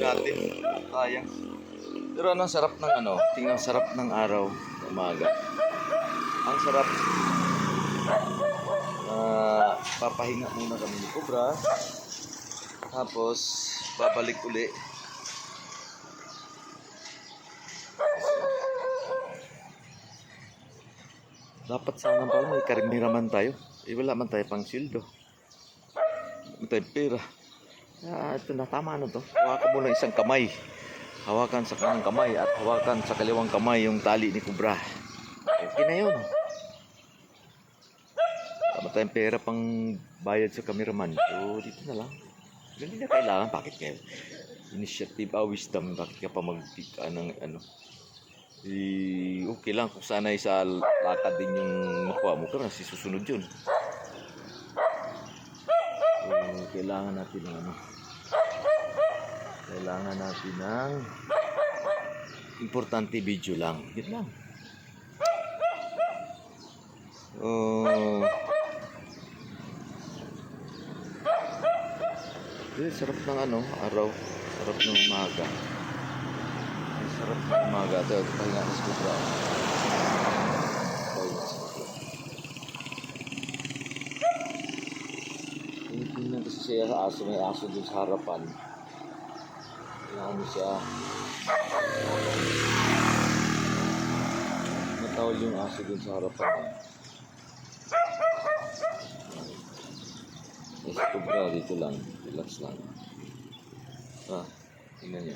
natin. Sayang. Pero ano, sarap ng ano, tingnan, sarap ng araw, umaga. Ang sarap. Papahinga muna kami ni Cobra. Tapos, babalik uli. Dapat sana pala may karimiraman tayo. Wala man tayo pang sildo. Wala tayong pera. Ito na, tama na to. Hawakan mo lang isang kamay. Hawakan sa kanang kamay at hawakan sa kaliwang kamay yung tali ni Cobra. Okay na yun. Tama tayong pera pang bayad sa cameraman. So, dito na lang. Hindi na kailangan. Bakit kayo? Initiative, wisdom. Bakit ka pa mag-pick ng ano? Okay lang kung sanay sa lakad din yung makuha mo. Pero susunod yun. So, kailangan natin ng ano. Kailangan natin ng importante video lang. Yun lang. Sarap ng ano, araw. Sarap ng umaga. Sarap ng umaga. Ito, pahinga na sa Cobra. Tingnan kasi siya sa aso. May aso dun sa harapan. Ano siya. Matawal yung aso dun sa harapan. Si Cobra dito lang. Relax lang. Tingnan niyo.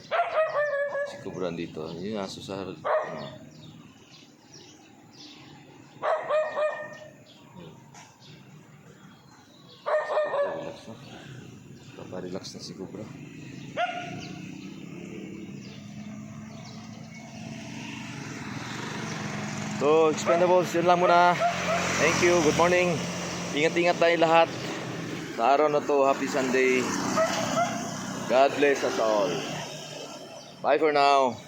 Si Cobra dito. Yung aso sa harapan. Relax na. Paparelax na si Cobra. So, Expendables, yun lang muna. Thank you, good morning. Ingat-ingat tayo lahat. Sa araw na to, happy Sunday. God bless us all. Bye for now.